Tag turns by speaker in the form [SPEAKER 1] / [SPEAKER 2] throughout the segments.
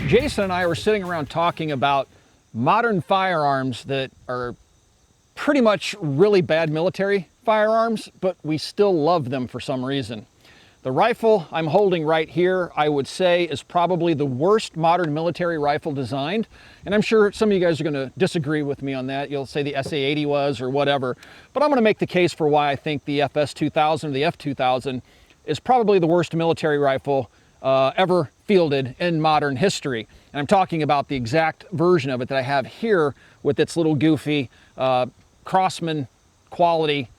[SPEAKER 1] Jason and I were sitting around talking about modern firearms that are pretty much really bad military firearms, but we still love them for some reason. The rifle I'm holding right here, I would say, is probably the worst modern military rifle designed. And I'm sure some of you guys are going to disagree with me on that. You'll say the SA-80 was or whatever. But I'm going to make the case for why I think the FS2000, the F2000, is probably the worst military rifle ever fielded in modern history. And I'm talking about the exact version of it that I have here with its little goofy Crossman quality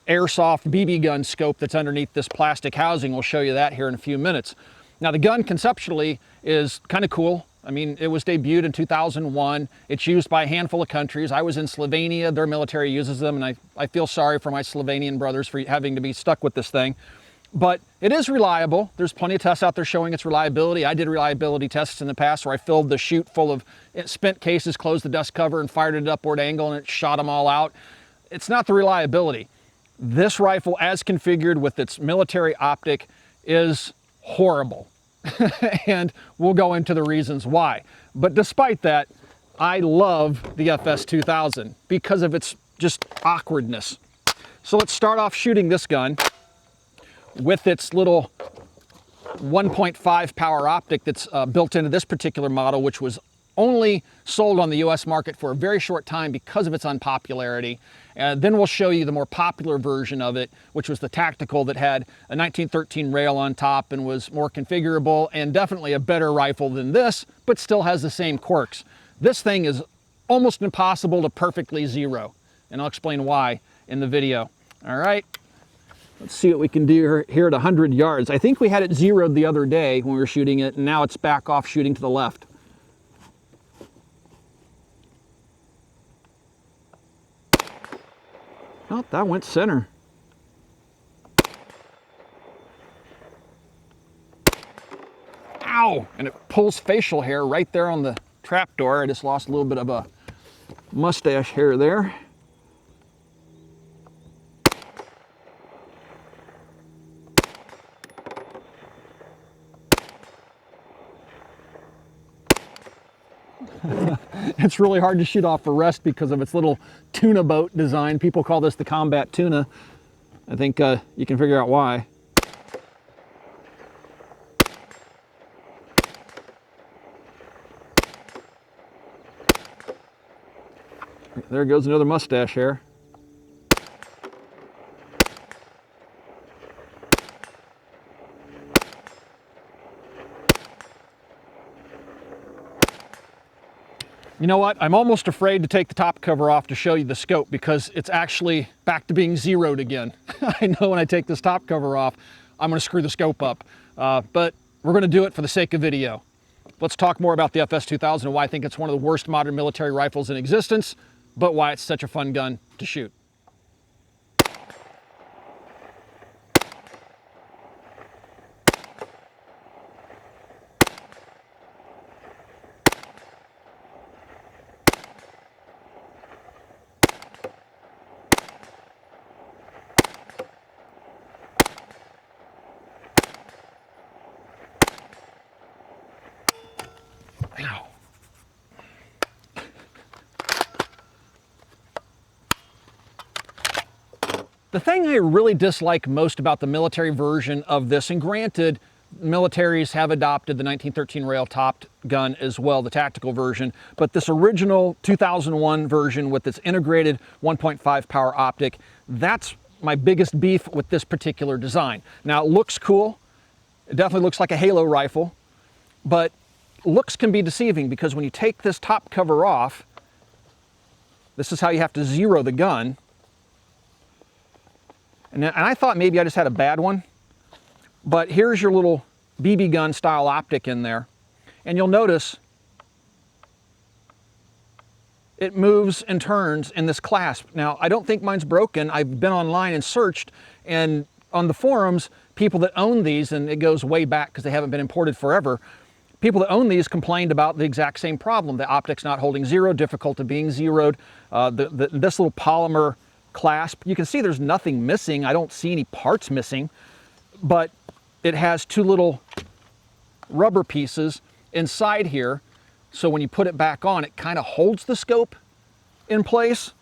[SPEAKER 1] airsoft BB gun scope that's underneath this plastic housing. We'll show you that here in a few minutes. Now the gun conceptually is kind of cool. I mean, it was debuted in 2001. It's used by a handful of countries. I was in Slovenia, their military uses them, and I feel sorry for my Slovenian brothers for having to be stuck with this thing. But it is reliable. There's plenty of tests out there showing its reliability. I did reliability tests in the past where I filled the chute full of spent cases, closed the dust cover, and fired it at upward angle, and it shot them all out. It's not the reliability. This rifle, as configured with its military optic, is horrible. And we'll go into the reasons why. But despite that, I love the FS2000 because of its just awkwardness. So let's start off shooting this gun with its little 1.5 power optic that's built into this particular model, which was only sold on the US market for a very short time because of its unpopularity. Then we'll show you the more popular version of it, which was the tactical that had a 1913 rail on top and was more configurable and definitely a better rifle than this, but still has the same quirks. This thing is almost impossible to perfectly zero, and I'll explain why in the video. All right. Let's see what we can do here at 100 yards. I think we had it zeroed the other day when we were shooting it, and now it's back off shooting to the left. Oh, that went center. Ow! And it pulls facial hair right there on the trapdoor. I just lost a little bit of a mustache hair there. It's really hard to shoot off a rest because of its little tuna boat design. People call this the combat tuna. I think you can figure out why. There goes another mustache hair. You know what? I'm almost afraid to take the top cover off to show you the scope because it's actually back to being zeroed again. I know when I take this top cover off, I'm going to screw the scope up. But we're going to do it for the sake of video. Let's talk more about the FS2000 and why I think it's one of the worst modern military rifles in existence, but why it's such a fun gun to shoot. The thing I really dislike most about the military version of this, and granted, militaries have adopted the 1913 rail-topped gun as well, the tactical version, but this original 2001 version with its integrated 1.5 power optic, that's my biggest beef with this particular design. Now, it looks cool. It definitely looks like a Halo rifle, but looks can be deceiving because when you take this top cover off, this is how you have to zero the gun. And I thought maybe I just had a bad one, but here's your little BB gun style optic in there. And you'll notice it moves and turns in this clasp. Now, I don't think mine's broken. I've been online and searched, and on the forums, people that own these, and it goes way back because they haven't been imported forever, people that own these complained about the exact same problem. The optic's not holding zero, difficult of being zeroed. This little polymer clasp, you can see there's nothing missing. I don't see any parts missing, but it has two little rubber pieces inside here. So when you put it back on, it kind of holds the scope in place.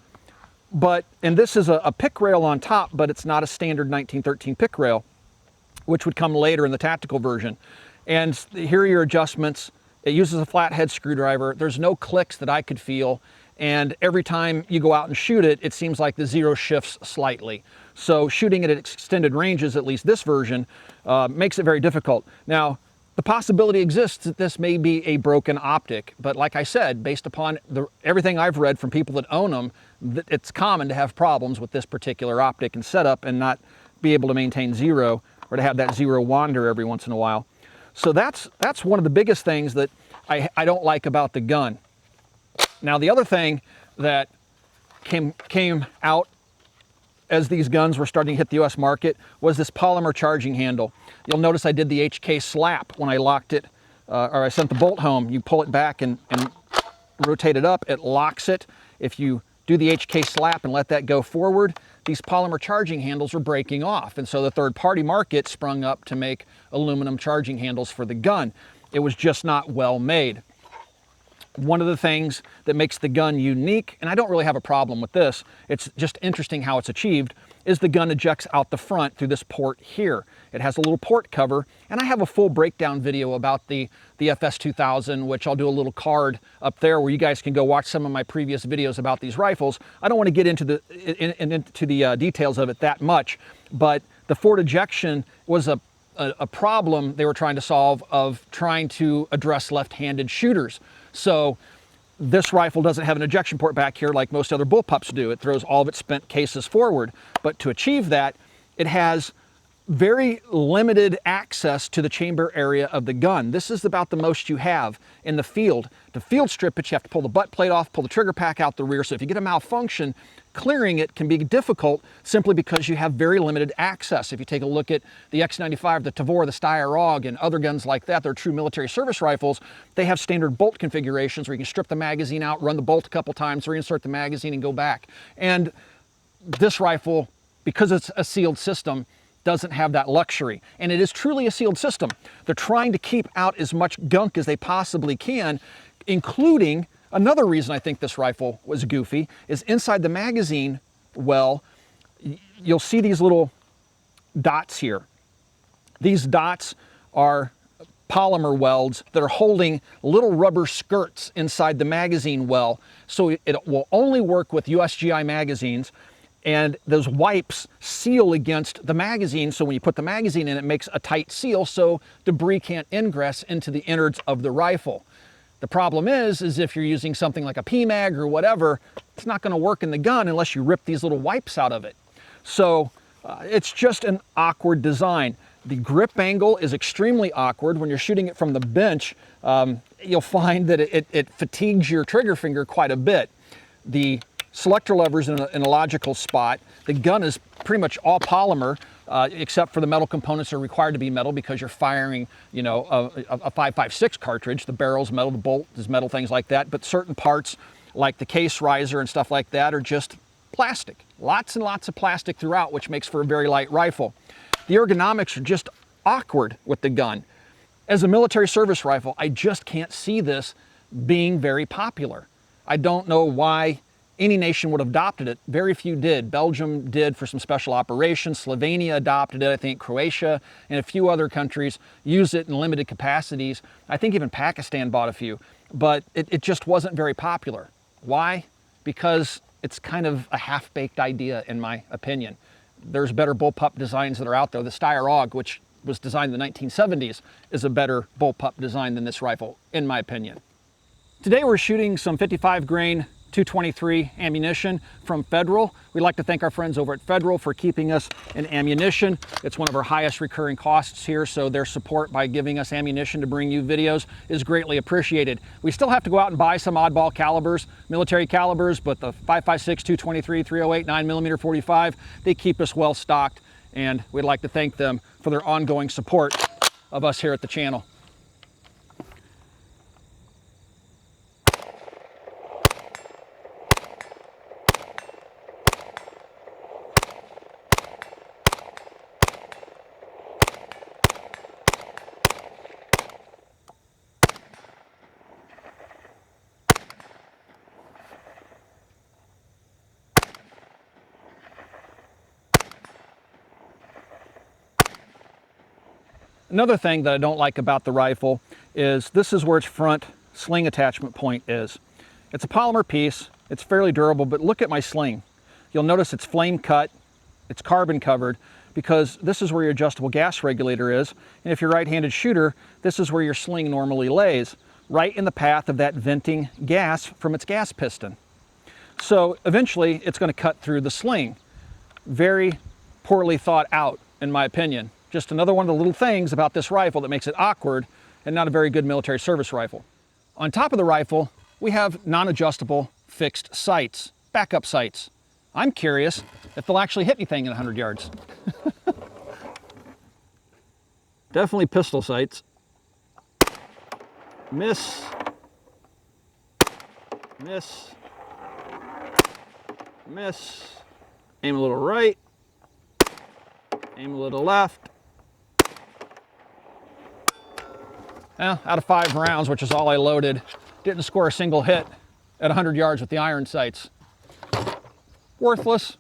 [SPEAKER 1] And this is a pick rail on top, but it's not a standard 1913 pick rail, which would come later in the tactical version. And here are your adjustments. It uses a flathead screwdriver. There's no clicks that I could feel. And every time you go out and shoot it, it seems like the zero shifts slightly. So shooting it at extended ranges, at least this version, makes it very difficult. Now, the possibility exists that this may be a broken optic, but like I said, based upon everything I've read from people that own them, it's common to have problems with this particular optic and setup and not be able to maintain zero, or to have that zero wander every once in a while. So that's one of the biggest things that I don't like about the gun. Now, the other thing that came out as these guns were starting to hit the US market was this polymer charging handle. You'll notice I did the HK slap when I locked it, or I sent the bolt home. You pull it back and rotate it up, it locks it. If you do the HK slap and let that go forward, these polymer charging handles are breaking off. And so the third-party market sprung up to make aluminum charging handles for the gun. It was just not well made. One of the things that makes the gun unique, and I don't really have a problem with this, it's just interesting how it's achieved, is the gun ejects out the front through this port here. It has a little port cover, and I have a full breakdown video about the FS2000, which I'll do a little card up there where you guys can go watch some of my previous videos about these rifles. I don't want to get into the details of it that much, but the forward ejection was a problem they were trying to solve, of trying to address left-handed shooters. So this rifle doesn't have an ejection port back here like most other bullpups do. It throws all of its spent cases forward. But to achieve that, it has very limited access to the chamber area of the gun. This is about the most you have in the field. To field strip it, you have to pull the butt plate off, pull the trigger pack out the rear. So if you get a malfunction, clearing it can be difficult simply because you have very limited access. If you take a look at the X95, the Tavor, the Steyr AUG, and other guns like that, they're true military service rifles, they have standard bolt configurations where you can strip the magazine out, run the bolt a couple times, reinsert the magazine, and go back. And this rifle, because it's a sealed system, doesn't have that luxury. And it is truly a sealed system. They're trying to keep out as much gunk as they possibly can, including another reason I think this rifle was goofy is inside the magazine well, you'll see these little dots here. These dots are polymer welds that are holding little rubber skirts inside the magazine well. So it will only work with USGI magazines, and those wipes seal against the magazine. So when you put the magazine in, it makes a tight seal so debris can't ingress into the innards of the rifle. The problem is if you're using something like a PMag or whatever, it's not going to work in the gun unless you rip these little wipes out of it. So it's just an awkward design. The grip angle is extremely awkward. When you're shooting it from the bench, you'll find that it fatigues your trigger finger quite a bit. The selector lever's in a logical spot. The gun is pretty much all polymer, except for the metal components are required to be metal because you're firing, you know, a 5.56 cartridge. The barrel's metal, the bolt is metal, things like that. But certain parts, like the case riser and stuff like that, are just plastic. Lots and lots of plastic throughout, which makes for a very light rifle. The ergonomics are just awkward with the gun. As a military service rifle, I just can't see this being very popular. I don't know why any nation would have adopted it. Very few did. Belgium did for some special operations. Slovenia adopted it. I think Croatia and a few other countries use it in limited capacities. I think even Pakistan bought a few, but it just wasn't very popular. Why? Because it's kind of a half-baked idea, in my opinion. There's better bullpup designs that are out there. The Steyr AUG, which was designed in the 1970s, is a better bullpup design than this rifle, in my opinion. Today we're shooting some 55 grain 223 ammunition from Federal. We'd like to thank our friends over at Federal for keeping us in ammunition. It's one of our highest recurring costs here, so their support by giving us ammunition to bring you videos is greatly appreciated. We still have to go out and buy some oddball calibers, military calibers, but the 5.56, 223, 308, 9mm 45, they keep us well stocked, and we'd like to thank them for their ongoing support of us here at the channel. Another thing that I don't like about the rifle is this is where its front sling attachment point is. It's a polymer piece, it's fairly durable, but look at my sling. You'll notice it's flame cut, it's carbon covered, because this is where your adjustable gas regulator is, and if you're a right-handed shooter, this is where your sling normally lays, right in the path of that venting gas from its gas piston. So eventually it's going to cut through the sling. Very poorly thought out, in my opinion. Just another one of the little things about this rifle that makes it awkward and not a very good military service rifle. On top of the rifle, we have non-adjustable fixed sights, backup sights. I'm curious if they'll actually hit anything in 100 yards. Definitely pistol sights. Miss. Miss. Miss. Aim a little right. Aim a little left. Well, out of 5 rounds, which is all I loaded, didn't score a single hit at 100 yards with the iron sights. Worthless.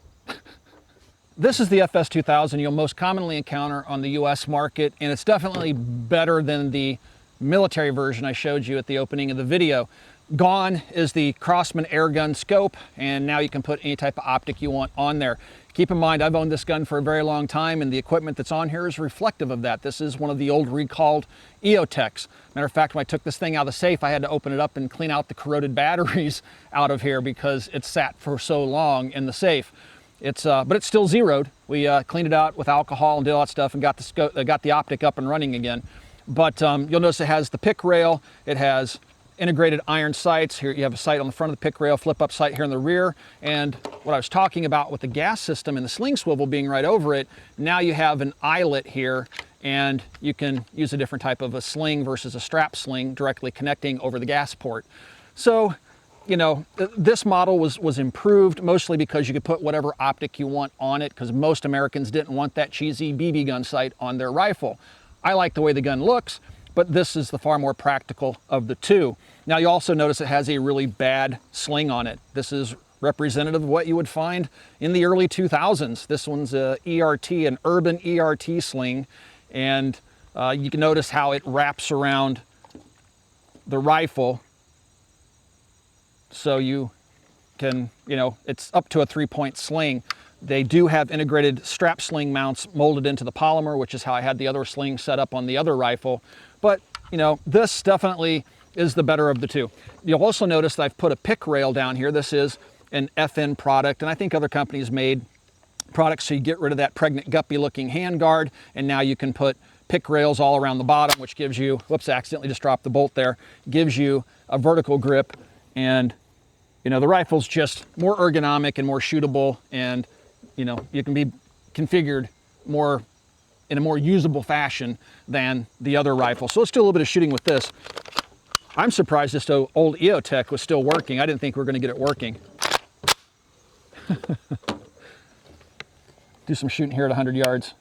[SPEAKER 1] This is the FS2000 you'll most commonly encounter on the US market, and it's definitely better than the military version I showed you at the opening of the video. Gone is the Crosman airgun scope, and now you can put any type of optic you want on there. Keep in mind, I've owned this gun for a very long time, and the equipment that's on here is reflective of that. This is one of the old recalled EOTechs. Matter of fact, when I took this thing out of the safe, I had to open it up and clean out the corroded batteries out of here because it sat for so long in the safe. But it's still zeroed. We cleaned it out with alcohol and did all that stuff and got the optic up and running again. But you'll notice it has the pick rail. It has integrated iron sights. Here you have a sight on the front of the pick rail, flip up sight here in the rear. And what I was talking about with the gas system and the sling swivel being right over it, now you have an eyelet here, and you can use a different type of a sling versus a strap sling directly connecting over the gas port. So, you know, this model was improved mostly because you could put whatever optic you want on it, because most Americans didn't want that cheesy BB gun sight on their rifle. I like the way the gun looks, but this is the far more practical of the two. Now you also notice it has a really bad sling on it. This is representative of what you would find in the early 2000s. This one's a ERT, an urban ERT sling, and you can notice how it wraps around the rifle. So you can, you know, it's up to a 3-point sling. They do have integrated strap sling mounts molded into the polymer, which is how I had the other sling set up on the other rifle. But, you know, this definitely is the better of the two. You'll also notice that I've put a pick rail down here. This is an FN product, and I think other companies made products so you get rid of that pregnant guppy looking hand guard, and now you can put pick rails all around the bottom, which gives you, whoops, I accidentally just dropped the bolt there, gives you a vertical grip, and, you know, the rifle's just more ergonomic and more shootable, and, you know, you can be configured more in a more usable fashion than the other rifle. So let's do a little bit of shooting with this. I'm surprised this old EOTech was still working. I didn't think we were going to get it working. Do some shooting here at 100 yards.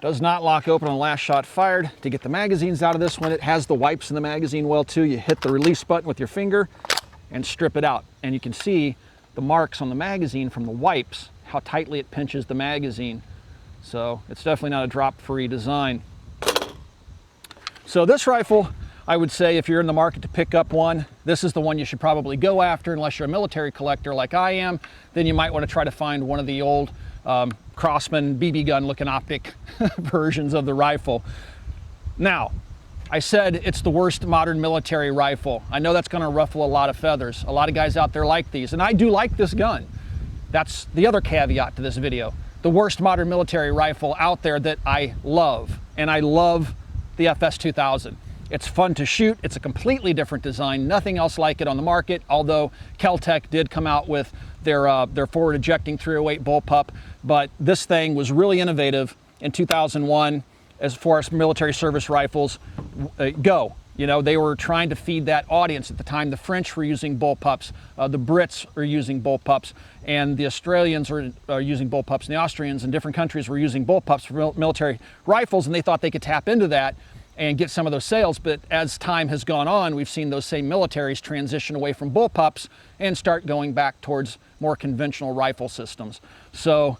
[SPEAKER 1] Does not lock open on the last shot fired. To get the magazines out of this one, it has the wipes in the magazine well too. You hit the release button with your finger and strip it out. And you can see the marks on the magazine from the wipes, how tightly it pinches the magazine. So it's definitely not a drop-free design. So this rifle, I would say if you're in the market to pick up one, this is the one you should probably go after. Unless you're a military collector like I am, then you might want to try to find one of the old Crosman BB gun looking optic versions of the rifle. Now, I said it's the worst modern military rifle. I know that's going to ruffle a lot of feathers. A lot of guys out there like these, and I do like this gun. That's the other caveat to this video. the worst modern military rifle out there that I love, and I love the FS2000. It's fun to shoot. It's a completely different design, nothing else like it on the market, although Kel-Tec did come out with their forward ejecting 308 bullpup, but this thing was really innovative in 2001 as far as military service rifles go. You know, they were trying to feed that audience. At the time, the French were using bullpups, the Brits are using bullpups, and the Australians are using bullpups, and the Austrians in different countries were using bullpups for military rifles, and they thought they could tap into that and get some of those sales. But as time has gone on, we've seen those same militaries transition away from bullpups and start going back towards more conventional rifle systems. So,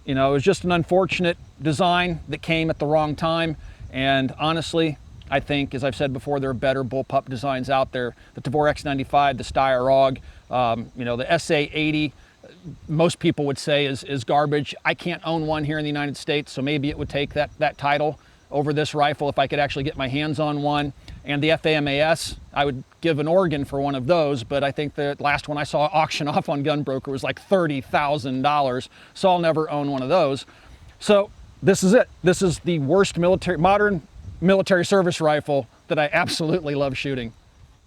[SPEAKER 1] you know, it was just an unfortunate design that came at the wrong time. And honestly, I think, as I've said before, there are better bullpup designs out there. The Tavor X95, the Steyr AUG, you know, the SA80, most people would say is garbage. I can't own one here in the United States, so maybe it would take that title over this rifle if I could actually get my hands on one. And the FAMAS, I would give an organ for one of those, but I think the last one I saw auction off on Gunbroker was like $30,000, so I'll never own one of those. So this is it. This is the worst modern military service rifle that I absolutely love shooting.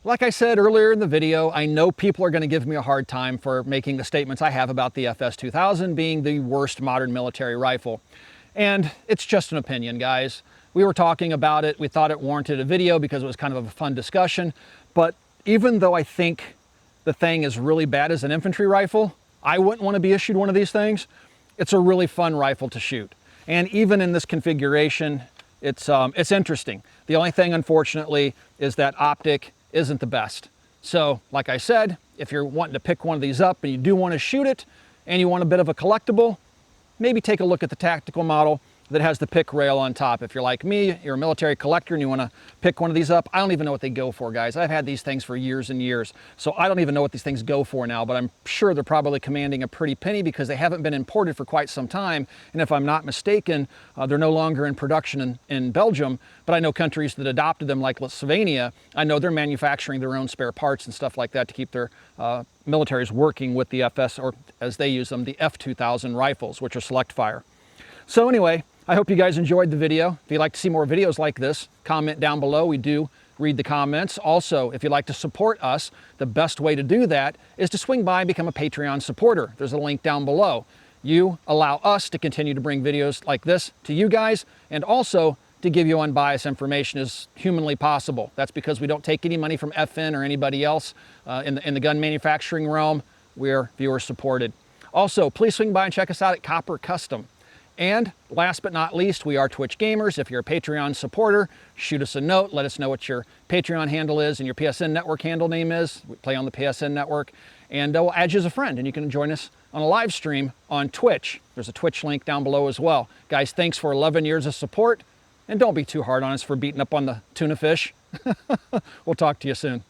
[SPEAKER 1] Like I said earlier in the video, I know people are going to give me a hard time for making the statements I have about the FS2000 being the worst modern military rifle. And it's just an opinion, guys. We were talking about it. We thought it warranted a video because it was kind of a fun discussion. But even though I think the thing is really bad as an infantry rifle, I wouldn't want to be issued one of these things. It's a really fun rifle to shoot. And even in this configuration, it's interesting. The only thing, unfortunately, is that optic isn't the best. So, like I said, if you're wanting to pick one of these up and you do want to shoot it and you want a bit of a collectible, maybe take a look at the tactical model that has the pick rail on top. If you're like me, you're a military collector and you want to pick one of these up, I don't even know what they go for, guys. I've had these things for years and years, so I don't even know what these things go for now, but I'm sure they're probably commanding a pretty penny because they haven't been imported for quite some time. And if I'm not mistaken, they're no longer in production in Belgium, but I know countries that adopted them like Slovenia, I know they're manufacturing their own spare parts and stuff like that to keep their militaries working with the FS, or as they use them, the F2000 rifles, which are select fire. So anyway, I hope you guys enjoyed the video. If you'd like to see more videos like this, comment down below. We do read the comments. Also, if you'd like to support us, the best way to do that is to swing by and become a Patreon supporter. There's a link down below. You allow us to continue to bring videos like this to you guys, and also to give you unbiased information as humanly possible. That's because we don't take any money from FN or anybody else in the gun manufacturing realm. We're viewer supported. Also, please swing by and check us out at Copper Custom. And last but not least, we are Twitch gamers. If you're a Patreon supporter, shoot us a note. Let us know what your Patreon handle is and your PSN network handle name is. We play on the PSN network. And we'll add you as a friend, and you can join us on a live stream on Twitch. There's a Twitch link down below as well. Guys, thanks for 11 years of support. And don't be too hard on us for beating up on the tuna fish. We'll talk to you soon.